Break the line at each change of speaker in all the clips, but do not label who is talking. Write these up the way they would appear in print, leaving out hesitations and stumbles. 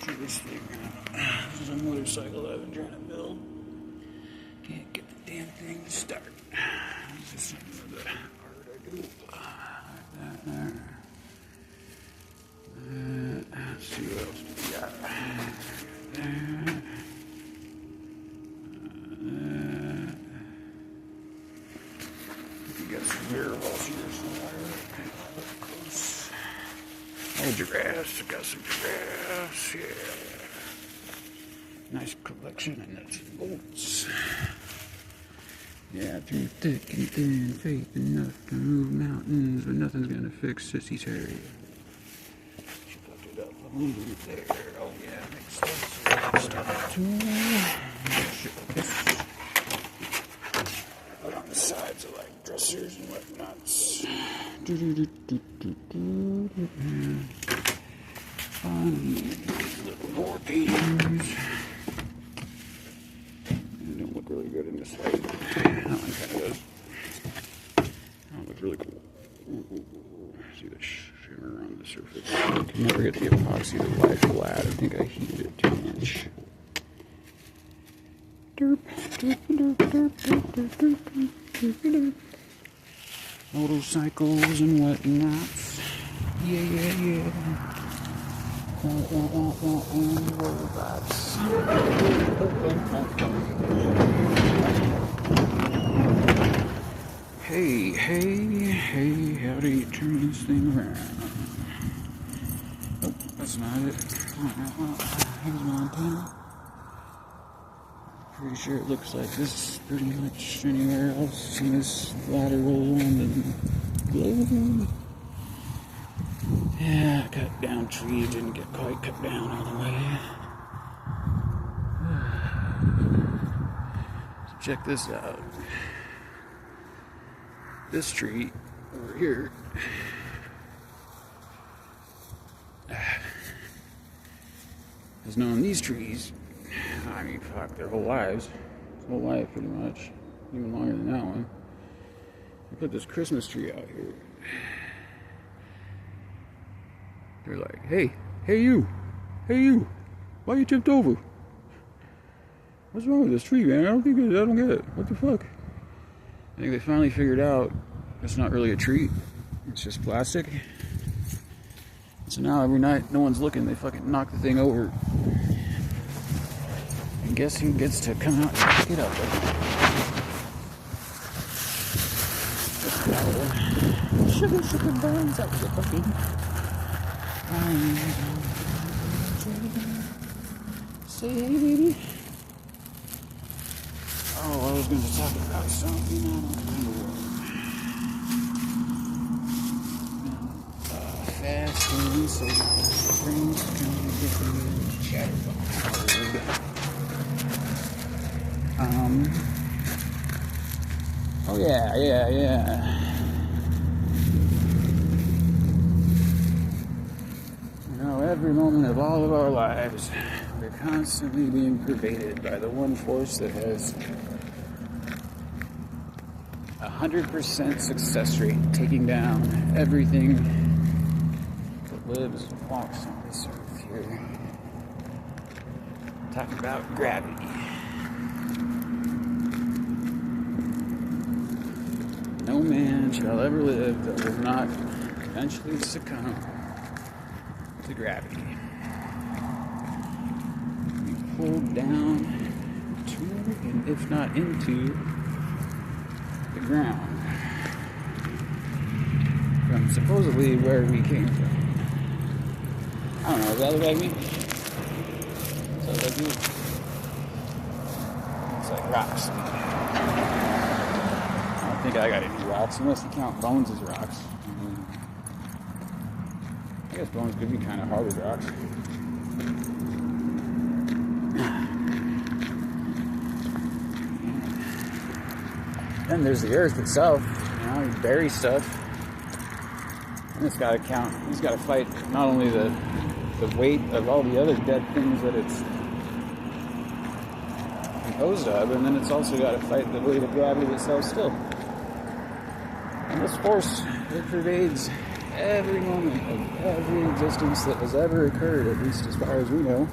through this thing. This is a motorcycle I've been trying to build. Can't get the damn thing to start. This is some of the art I do. Like that there. Let's see what else we got. There. We got some variables here somewhere. Close. Oh, giraffes. I got some giraffes. Yeah. Nice collection of nuts and bolts. Yeah, through thick and thin, faith enough to move mountains, but nothing's gonna fix Sissy Terry. She fucked it up a little bit there. Oh yeah, makes sense. Start to on the sides of like dressers and whatnots. Little more pages. They don't look really good in this light. That one kind of does. That looks really cool. See the shimmer on the surface. I can never get the epoxy to lie flat. I think I heated it too much. Derp, derp, derp, derp, derp, derp, derp, derp. Motorcycles and whatnots. Yeah. Robots. Hey, how do you turn this thing around? Oh, that's not it. Here's Montana. Pretty sure it looks like this pretty much anywhere else in this lateral around the globe. Yeah, cut down tree didn't get quite cut down all the way. So check this out. This tree over here has known these trees, I mean, fuck, their whole lives. Their whole life, pretty much. Even longer than that one. I put this Christmas tree out here. They're like, hey you, why you tipped over? What's wrong with this tree, man? I don't get it. What the fuck? I think they finally figured out it's not really a tree. It's just plastic. So now every night, no one's looking, they fucking knock the thing over. And guess who gets to come out and pick it up? Sugar bones, that was a fucking... Say hey, baby. Oh, I was going to talk about something. I don't remember what. Fast and so brains can get chatterbox. Oh yeah. Every moment of all of our lives, we're constantly being pervaded by the one force that has 100% success rate, taking down everything that lives and walks on this earth here. Talking about gravity. No man shall ever live that will not eventually succumb to gravity. Be pulled down to, and if not into, the ground from supposedly where we came from. I don't know, does that look like me? Does that look like you? It's like rocks. I don't think I got any rocks, unless you count bones as rocks. I guess bones could be kind of hard as rocks. Then there's the earth itself. You know, you bury stuff. And it's got to count. He's got to fight not only the weight of all the other dead things that it's composed of, and then it's also got to fight the weight of gravity itself still. And this force, it pervades every moment of every existence that has ever occurred, at least as far as we know.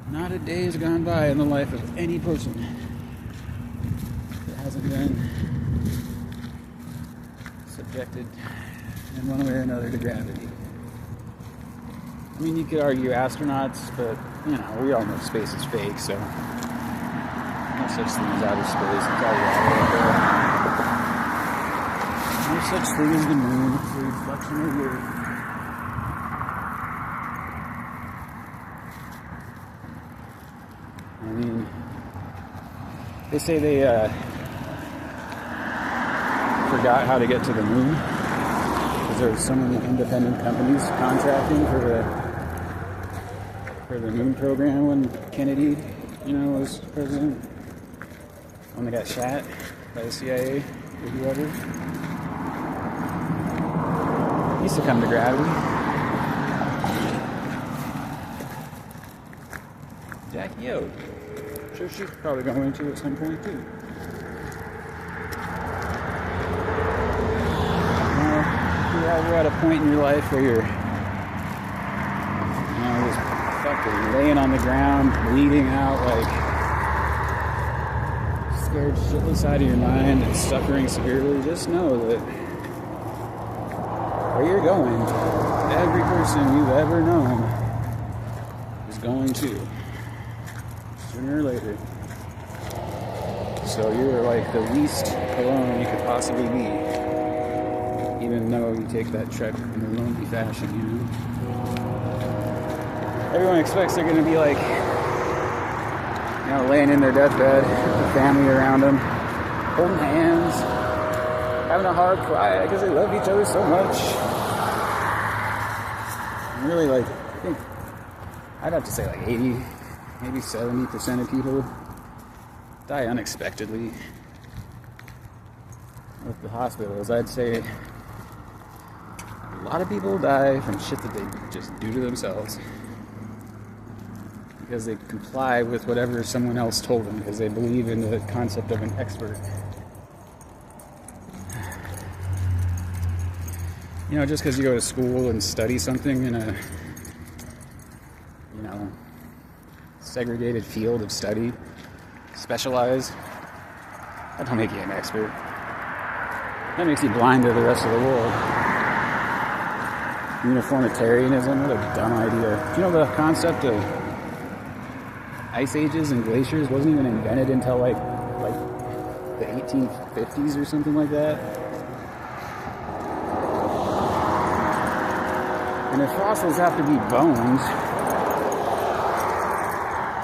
Not a day has gone by in the life of any person that hasn't been subjected in one way or another to gravity. I mean, you could argue astronauts, but, you know, we all know space is fake, so no such thing as outer space. It's all water. No such thing as the moon. It's a reflection of the Earth. I mean, they say they forgot how to get to the moon because there were so many independent companies contracting for the moon program when Kennedy, you know, was president. When they got shot by the CIA or whoever. He succumbed to gravity. Jackie O. Sure, she's probably going to at some point too. You're at a point in your life where you're, you know, just fucking laying on the ground, bleeding out, like scared shitless out of your mind and suffering severely. Just know that where you're going, every person you've ever known is going to, sooner or later. So you're like the least alone you could possibly be, even though you take that trek in a lonely fashion, you know. Everyone expects they're going to be like, you know, laying in their deathbed with the family around them, holding hands, having a hard cry because they love each other so much. And really, like, I think I'd have to say like 80, maybe 70% of people die unexpectedly with the hospitals. I'd say a lot of people die from shit that they just do to themselves because they comply with whatever someone else told them because they believe in the concept of an expert. You know, just because you go to school and study something in a, you know, segregated field of study, specialize, that don't make you an expert. That makes you blind to the rest of the world. Uniformitarianism, what a dumb idea. Do you know the concept of ice ages and glaciers wasn't even invented until like the 1850s or something like that? And if fossils have to be bones,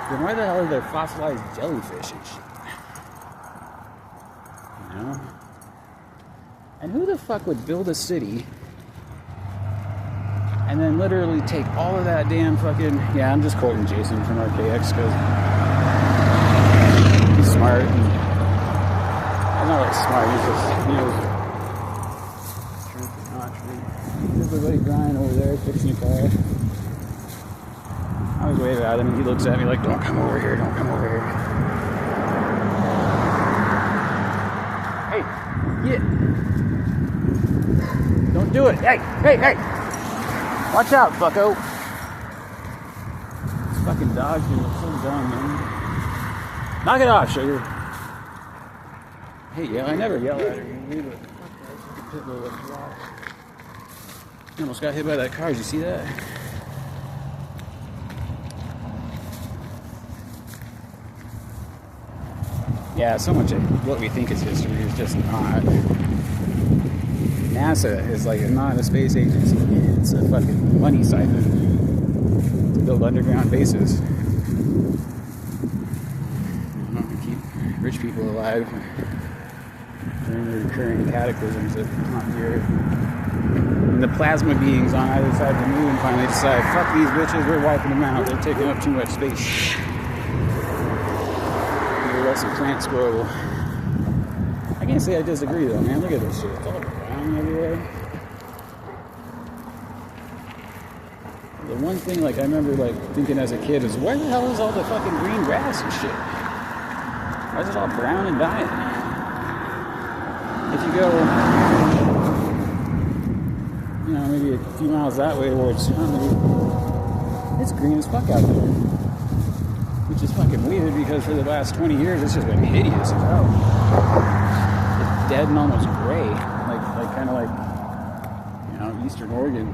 then why the hell are there fossilized jellyfish and shit? You know? And who the fuck would build a city and then literally take all of that damn fucking... Yeah, I'm just quoting Jason from RKX because he's smart. And, I'm not like smart, he's just, he knows truth is not true. There's everybody crying over there, fixing a car. I always wave at him and he looks at me like, don't come over here, don't come over here. Hey, yeah. Don't do it. Hey, hey, hey. Watch out, bucko. These fucking dogs are so dumb, man. Knock it off, sugar. Hey, yeah, I never yell at her. You almost got hit by that car. Did you see that? Yeah, so much of what we think is history is just not. NASA is like not a space agency. It's a fucking money siphon to build underground bases. To keep rich people alive during the recurring cataclysms that haunt the Earth. And the plasma beings on either side of the moon finally decide, fuck these bitches, we're wiping them out. They're taking up too much space. That's a plant scroll. I can't say I disagree though, man. Look at this shit. It's all brown everywhere. The one thing, like, I remember, like, thinking as a kid is, where the hell is all the fucking green grass and shit? Why is it all brown and dying? If you go you know, maybe a few miles that way towards Sunday, it's green as fuck out there. Which is fucking weird because for the last 20 years it's just been hideous as hell. It's dead and almost gray. Like kind of like, you know, Eastern Oregon.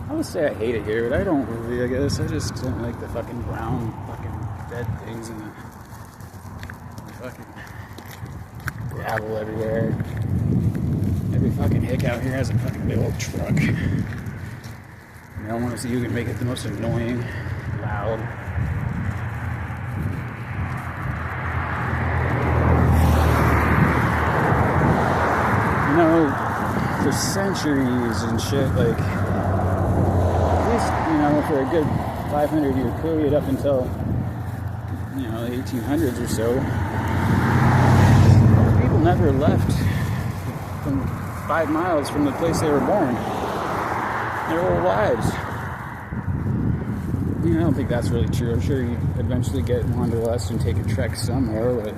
I would say I hate it here, but I don't really, I guess. I just don't like the fucking brown fucking dead things and the fucking gravel everywhere. Every fucking hick out here has a fucking big old truck. And I want to see who can make it the most annoying, loud. You know, for centuries and shit, like, at least, you know, for a good 500-year period up until, you know, the 1800s or so, people never left from 5 miles from the place they were born their whole lives. You know, I don't think that's really true. I'm sure you eventually get wanderlust and take a trek somewhere, but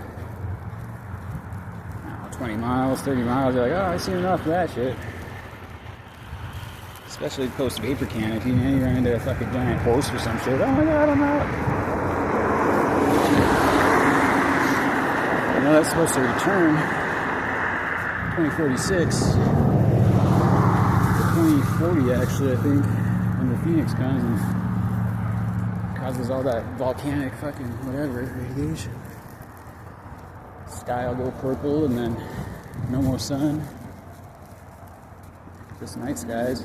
20 miles, 30 miles, you're like, oh, I've seen enough of that shit. Especially post vapor can. If you run into a fucking giant horse or some shit, oh my god, I'm out. You know, that's supposed to return 2046. 2040 actually, I think, when the Phoenix comes and causes all that volcanic fucking whatever radiation. Sky will go purple and then no more sun. Just night skies.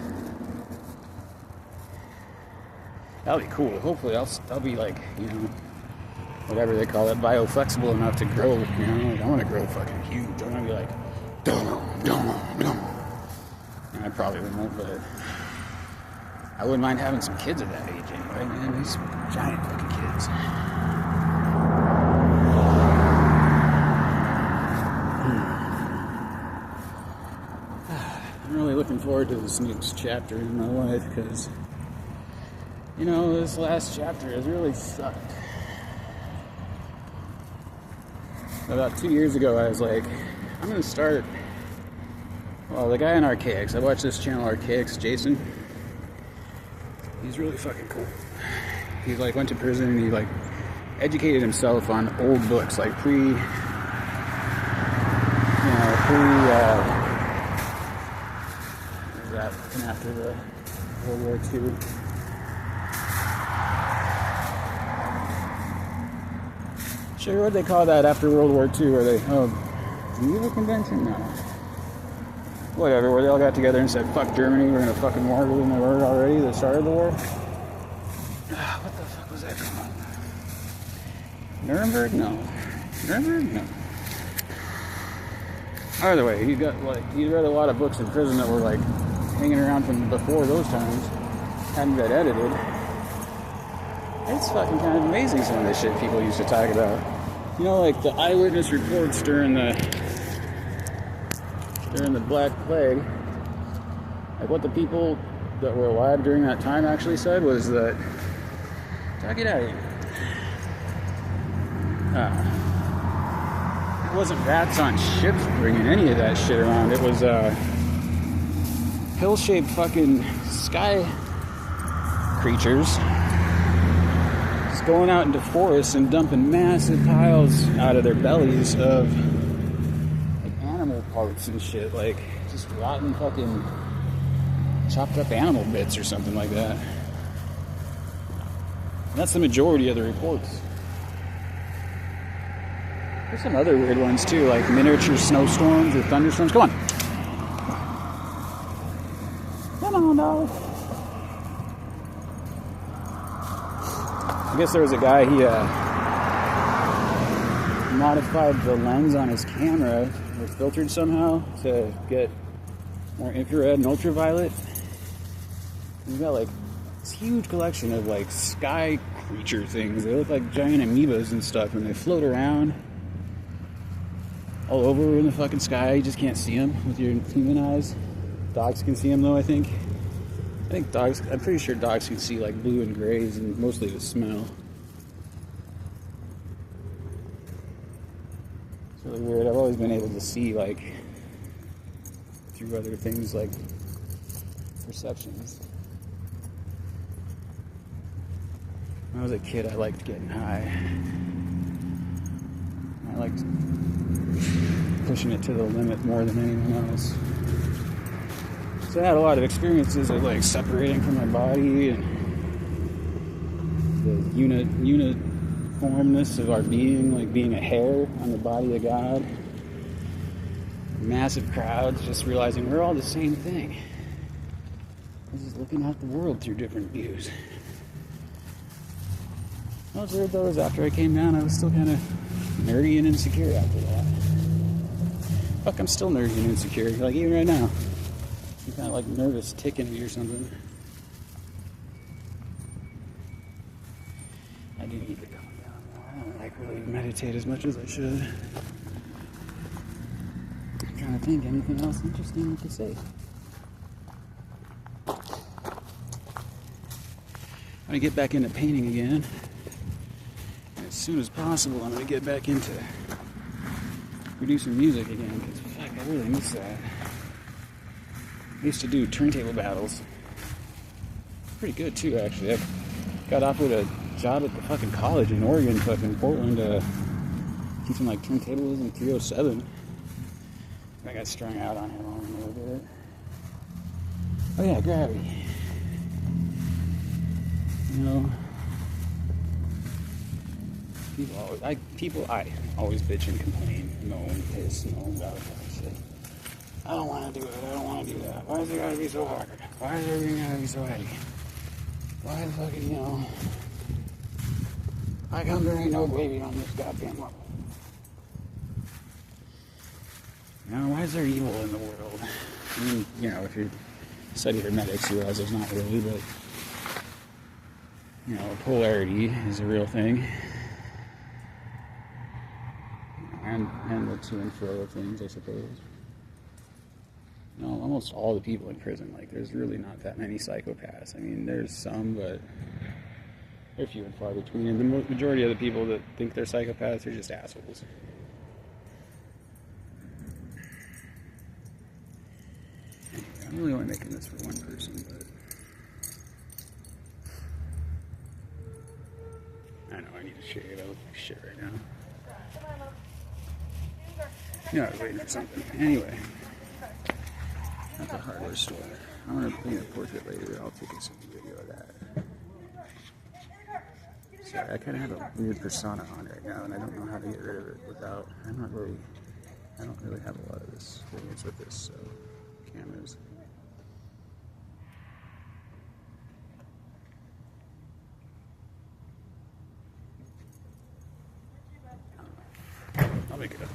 That'll be cool. Hopefully I'll be like, you know, whatever they call it, bioflexible enough to grow, you know, like I want to grow fucking huge. I want to be like, dum. I probably won't, but I wouldn't mind having some kids at that age anyway, man. These giant fucking kids. I'm really looking forward to this next chapter in my life because, you know, this last chapter has really sucked. About 2 years ago, I was like, I'm going to start. Well, the guy in Archaics, I watched this channel, Archaics, Jason. He's really fucking cool. He like went to prison and he like educated himself on old books, like after the World War II. Sure, what they call that after World War II? Where they, Geneva Convention? No. Whatever, where they all got together and said, fuck Germany, we're gonna fucking war with them. They were already, the start of the war. What the fuck was that called? Nuremberg? No. Nuremberg? No. Either way, he read a lot of books in prison that were like hanging around from before those times, hadn't been edited. It's fucking kind of amazing some of the shit people used to talk about. You know, like the eyewitness reports during the Black Plague, like what the people that were alive during that time actually said was that, get out of here. It wasn't rats on ships bringing any of that shit around. It was hill-shaped fucking sky creatures just going out into forests and dumping massive piles out of their bellies of animal parts and shit, like just rotten fucking chopped up animal bits or something like that. And that's the majority of the reports. There's some other weird ones too, like miniature snowstorms or thunderstorms. Come on. Come on, dog. I guess there was a guy, he modified the lens on his camera, or filtered somehow to get more infrared and ultraviolet. He's got like this huge collection of like sky creature things. They look like giant amoebas and stuff, and they float around all over in the fucking sky. You just can't see them with your human eyes. Dogs can see them though, I think. I'm pretty sure dogs can see like blue and grays and mostly the smell. It's really weird. I've always been able to see like through other things like perceptions. When I was a kid, I liked getting high. I liked pushing it to the limit more than anyone else. So I had a lot of experiences of like separating from my body and the uniformness of our being, like being a hair on the body of God. Massive crowds, just realizing we're all the same thing. I was just looking at the world through different views. What was weird though is after I came down, I was still kind of nerdy and insecure after that. Fuck, I'm still nerdy and insecure, like even right now. I'm kind of like nervous ticking me or something. I do need to calm down. I don't like really meditate as much as I should. I'm trying to think anything else interesting to say. I'm gonna get back into painting again. And as soon as possible, I'm gonna get back into producing music again, because fuck, I really miss that. I used to do turntable battles. Pretty good too, actually. I got offered a job at the fucking college in Oregon, fucking Portland, teaching like turntables in 307. I got strung out on heroin a little bit. Oh yeah, gravity. You know, I always bitch and complain, moan, piss, moan about shit. I don't want to do it. I don't want to do that. Why is it gotta be so hard? Why is everything gotta be so heavy? Why the fucking, you know? How come there ain't no baby on this goddamn level? You know, why is there evil in the world? I mean, you know, if you study hermetics, you realize there's not really, but, you know, polarity is a real thing. And the to and fro of things, I suppose. You know, almost all the people in prison, like, there's really not that many psychopaths. I mean, there's some, but they're few and far between. And the majority of the people that think they're psychopaths are just assholes. I'm really only making this for one person, but I know I need to shave. I look like shit right now. You know, I was waiting for something. Anyway, at the hardware store. I'm gonna paint a portrait later. I'll take a video of that. Sorry, I kind of have a weird persona on right now, and I don't know how to get rid of it without. I don't really have a lot of this experience with this, so cameras. I'll make it up.